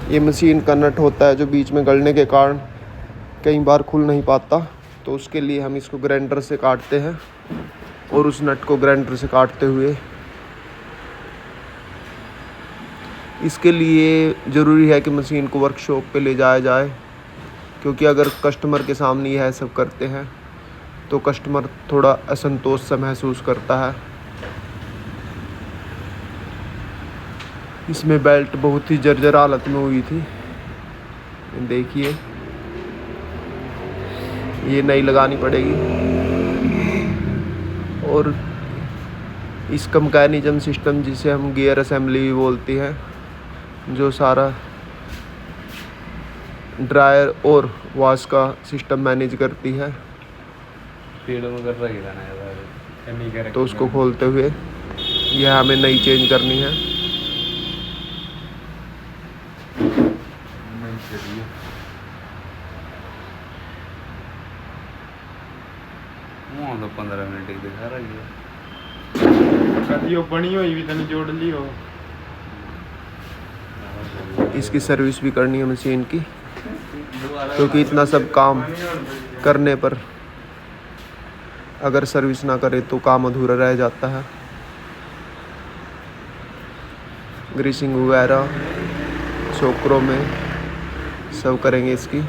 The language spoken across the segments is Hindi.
ये मशीन का नट होता है जो बीच में गलने के कारण कई बार खुल नहीं पाता, तो उसके लिए हम इसको ग्राइंडर से काटते हैं और उस नट को ग्राइंडर से काटते हुए इसके लिए ज़रूरी है कि मशीन को वर्कशॉप पे ले जाया जाए, क्योंकि अगर कस्टमर के सामने यह सब करते हैं तो कस्टमर थोड़ा असंतोष सा महसूस करता है। इसमें बेल्ट बहुत ही जर्जर हालत में हुई थी, देखिए ये नई लगानी पड़ेगी। और इसका मैकेनिज्म सिस्टम, जिसे हम गियर असेंबली भी बोलते हैं, जो सारा ड्रायर और वॉश का सिस्टम मैनेज करती है, तो उसको खोलते हुए यह हमें नई चेंज करनी है। तो 15 मिनट ही दिखा रही है। कदियो बनी हुई भी तने जोड़ लियो। इसकी सर्विस भी करनी है मशीन की, क्योंकि इतना सब काम करने पर अगर सर्विस ना करे तो काम अधूरा रह जाता है। ग्रीसिंग वगैरह शोकरों में सब करेंगे इसकी।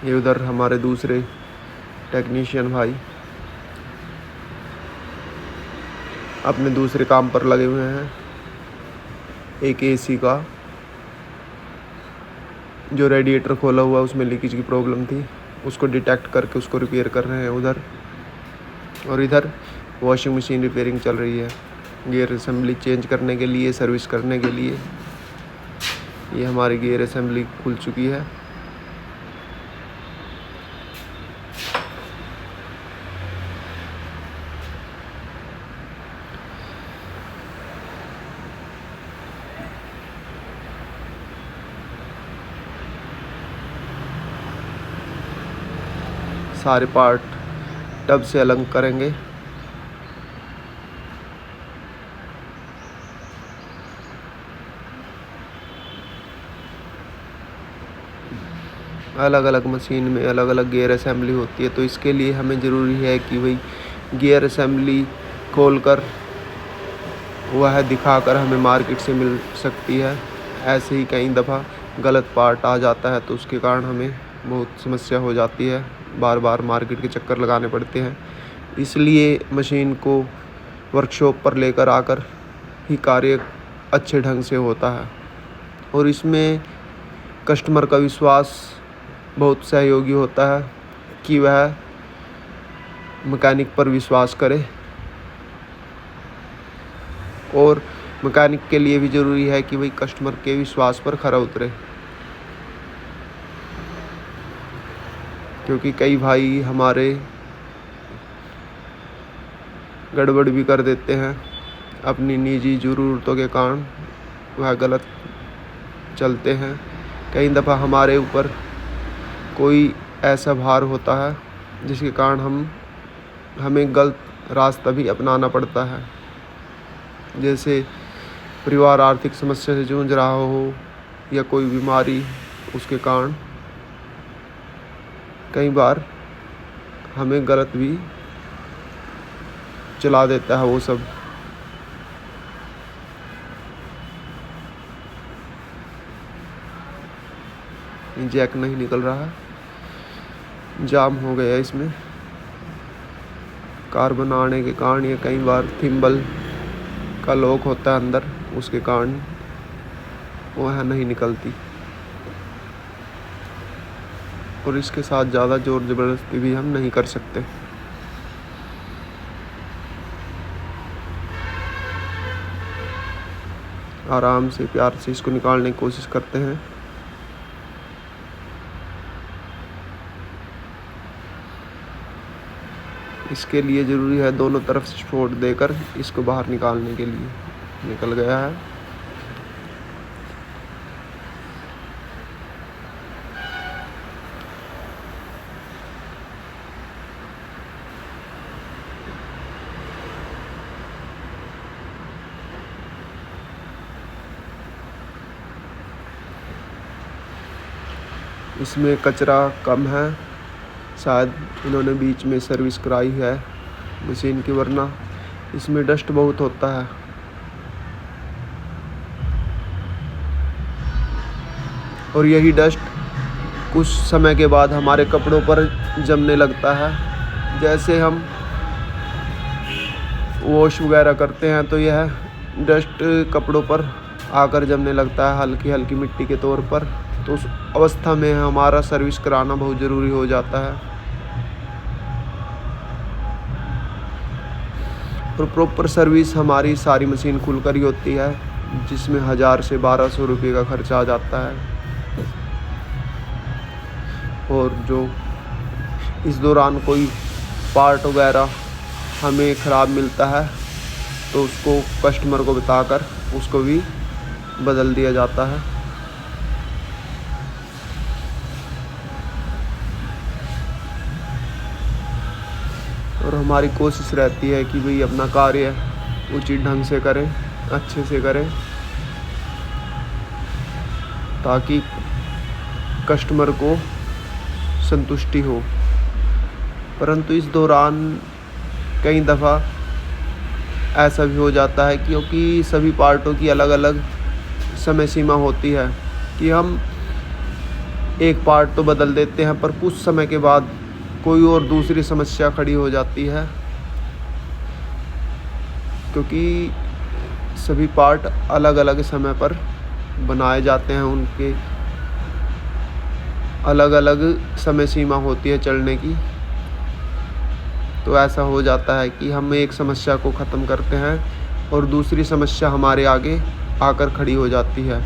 ये उधर हमारे दूसरे टेक्नीशियन भाई अपने दूसरे काम पर लगे हुए हैं। एक एसी का जो रेडिएटर खोला हुआ उसमें लीकेज की प्रॉब्लम थी, उसको डिटेक्ट करके उसको रिपेयर कर रहे हैं उधर। और इधर वॉशिंग मशीन रिपेयरिंग चल रही है, गियर असेंबली चेंज करने के लिए, सर्विस करने के लिए। ये हमारी गियर असेंबली खुल चुकी है। सारे पार्ट टब से अलग करेंगे। अलग अलग मशीन में अलग अलग गियर असेंबली होती है, तो इसके लिए हमें ज़रूरी है कि भाई गियर असेंबली खोलकर वह दिखाकर हमें मार्केट से मिल सकती है। ऐसे ही कई दफ़ा गलत पार्ट आ जाता है, तो उसके कारण हमें बहुत समस्या हो जाती है, बार बार मार्केट के चक्कर लगाने पड़ते हैं। इसलिए मशीन को वर्कशॉप पर लेकर आकर ही कार्य अच्छे ढंग से होता है। और इसमें कस्टमर का विश्वास बहुत सहयोगी होता है कि वह मैकेनिक पर विश्वास करे। और मैकेनिक के लिए भी ज़रूरी है कि भाई कस्टमर के विश्वास पर खरा उतरे, क्योंकि कई भाई हमारे गड़बड़ भी कर देते हैं अपनी निजी ज़रूरतों के कारण, वह गलत चलते हैं। कई दफ़ा हमारे ऊपर कोई ऐसा भार होता है जिसके कारण हमें गलत रास्ता भी अपनाना पड़ता है। जैसे परिवार आर्थिक समस्या से जूझ रहा हो या कोई बीमारी, उसके कारण कई बार हमें गलत भी चला देता है वो सब। जैक नहीं निकल रहा है, जाम हो गया इसमें कार्बन आने के कारण। ये कई बार थिम्बल का लॉक होता है अंदर, उसके कारण वह नहीं निकलती। और इसके साथ ज़्यादा जोर ज़बरदस्ती भी हम नहीं कर सकते। आराम से प्यार से इसको निकालने की कोशिश करते हैं। इसके लिए ज़रूरी है दोनों तरफ से सपोर्ट देकर इसको बाहर निकालने के लिए। निकल गया है। इसमें कचरा कम है, शायद इन्होंने बीच में सर्विस कराई है मशीन की, वरना इसमें डस्ट बहुत होता है। और यही डस्ट कुछ समय के बाद हमारे कपड़ों पर जमने लगता है। जैसे हम वॉश वगैरह करते हैं तो यह डस्ट कपड़ों पर आकर जमने लगता है हल्की हल्की मिट्टी के तौर पर। तो उस अवस्था में हमारा सर्विस कराना बहुत ज़रूरी हो जाता है। और प्रॉपर सर्विस हमारी सारी मशीन खुलकर ही होती है, जिसमें 1000 से 1200 रुपये का खर्चा आ जाता है। और जो इस दौरान कोई पार्ट वगैरह हमें ख़राब मिलता है तो उसको कस्टमर को बताकर उसको भी बदल दिया जाता है। और हमारी कोशिश रहती है कि भाई अपना कार्य उचित ढंग से करें, अच्छे से करें, ताकि कस्टमर को संतुष्टि हो। परंतु इस दौरान कई दफ़ा ऐसा भी हो जाता है, क्योंकि सभी पार्टों की अलग अलग समय सीमा होती है, कि हम एक पार्ट तो बदल देते हैं पर कुछ समय के बाद कोई और दूसरी समस्या खड़ी हो जाती है, क्योंकि सभी पार्ट अलग अलग समय पर बनाए जाते हैं, उनके अलग अलग समय सीमा होती है चलने की। तो ऐसा हो जाता है कि हम एक समस्या को ख़त्म करते हैं और दूसरी समस्या हमारे आगे आकर खड़ी हो जाती है।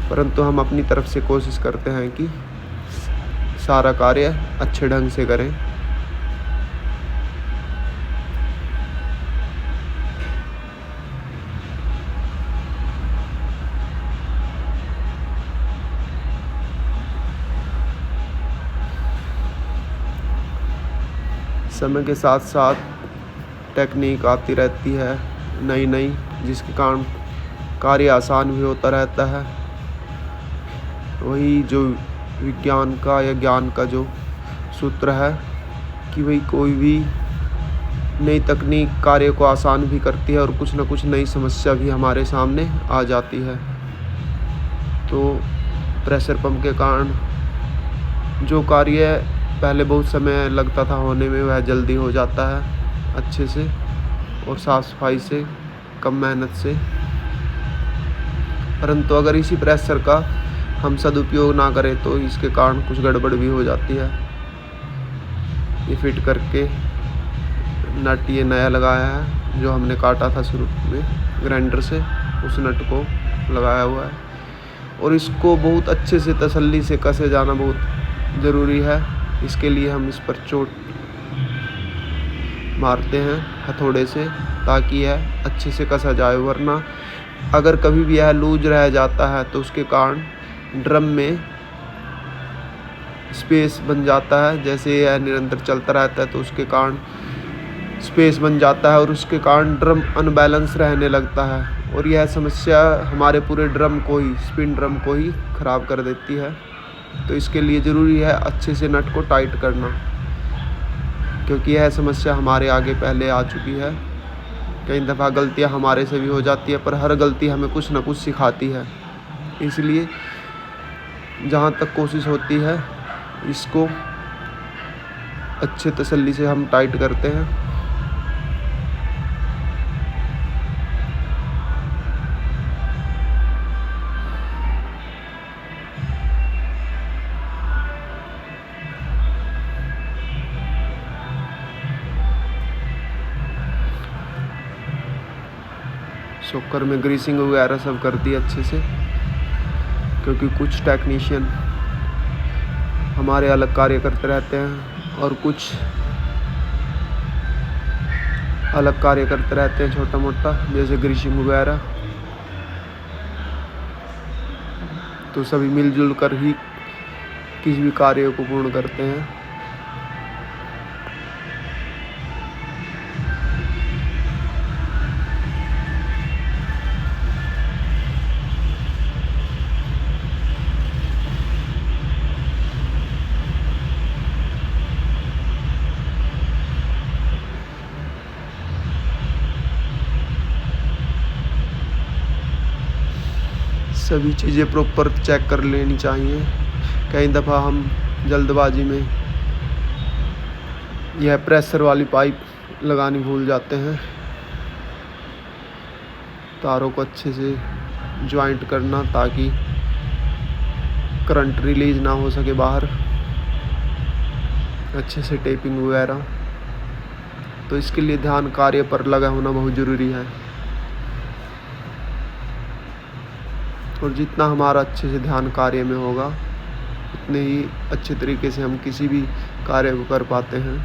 परंतु हम अपनी तरफ से कोशिश करते हैं कि सारा कार्य अच्छे ढंग से करें। समय के साथ साथ टेक्निक आती रहती है नई नई, जिसके कारण कार्य आसान भी होता रहता है। वही जो विज्ञान का या ज्ञान का जो सूत्र है कि भाई कोई भी नई तकनीक कार्य को आसान भी करती है और कुछ ना कुछ नई समस्या भी हमारे सामने आ जाती है। तो प्रेशर पंप के कारण जो कार्य पहले बहुत समय लगता था होने में, वह जल्दी हो जाता है अच्छे से और साफ़ सफाई से, कम मेहनत से। परंतु अगर इसी प्रेशर का हम सदुपयोग ना करें तो इसके कारण कुछ गड़बड़ भी हो जाती है। ये फिट करके नट ये नया लगाया है, जो हमने काटा था शुरू में ग्राइंडर से, उस नट को लगाया हुआ है। और इसको बहुत अच्छे से तसल्ली से कसे जाना बहुत ज़रूरी है। इसके लिए हम इस पर चोट मारते हैं हथौड़े से, ताकि यह अच्छे से कसा जाए। वरना अगर कभी भी यह लूज रह जाता है तो उसके कारण ड्रम में स्पेस बन जाता है। जैसे यह निरंतर चलता रहता है तो उसके कारण स्पेस बन जाता है और उसके कारण ड्रम अनबैलेंस रहने लगता है। और यह समस्या हमारे पूरे ड्रम को ही, स्पिन ड्रम को ही ख़राब कर देती है। तो इसके लिए ज़रूरी है अच्छे से नट को टाइट करना, क्योंकि यह समस्या हमारे आगे पहले आ चुकी है। कई दफ़ा गलतियां हमारे से भी हो जाती है, पर हर गलती हमें कुछ ना कुछ सिखाती है। इसलिए जहाँ तक कोशिश होती है इसको अच्छे तसल्ली से हम टाइट करते हैं। शॉकर में ग्रीसिंग वगैरह सब कर दी अच्छे से, क्योंकि कुछ टेक्नीशियन हमारे अलग कार्य करते रहते हैं और कुछ अलग कार्य करते रहते हैं छोटा मोटा, जैसे ग्रीसिंग वगैरह। तो सभी मिलजुल कर ही किसी भी कार्य को पूर्ण करते हैं। सभी चीज़ें प्रॉपर चेक कर लेनी चाहिए। कई दफ़ा हम जल्दबाजी में यह प्रेशर वाली पाइप लगानी भूल जाते हैं। तारों को अच्छे से जॉइंट करना ताकि करंट रिलीज ना हो सके बाहर, अच्छे से टेपिंग वगैरह। तो इसके लिए ध्यान कार्य पर लगा होना बहुत ज़रूरी है। और जितना हमारा अच्छे से ध्यान कार्य में होगा उतने ही अच्छे तरीके से हम किसी भी कार्य को कर पाते हैं।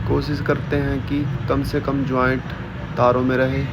कोशिश करते हैं कि कम से कम जॉइंट तारों में रहे।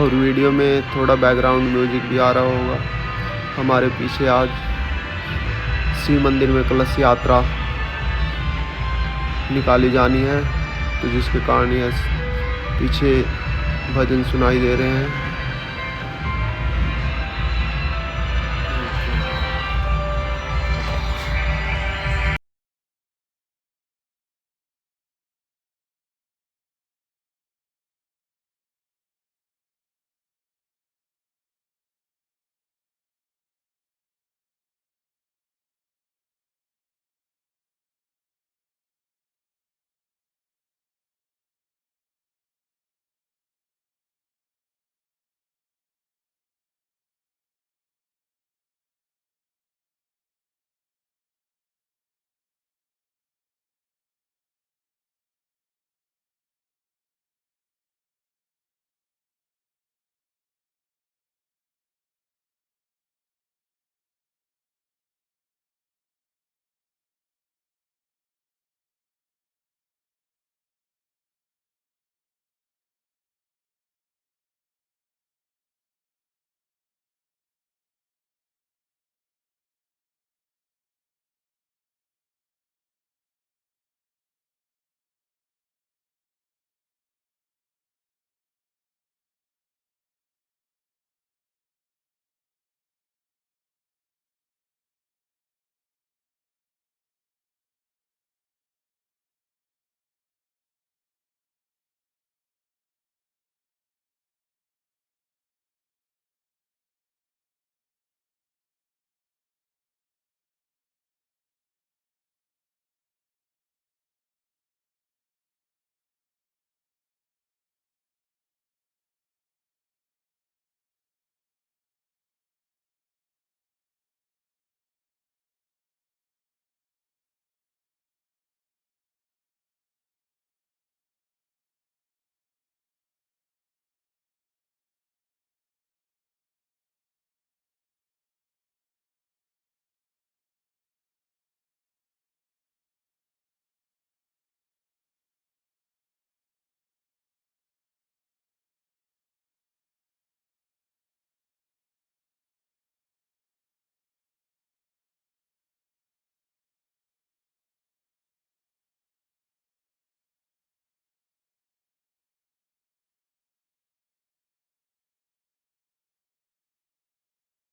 और वीडियो में थोड़ा बैकग्राउंड म्यूजिक भी आ रहा होगा। हमारे पीछे आज शिव मंदिर में कलश यात्रा निकाली जानी है, तो जिसके कारण यह पीछे भजन सुनाई दे रहे हैं।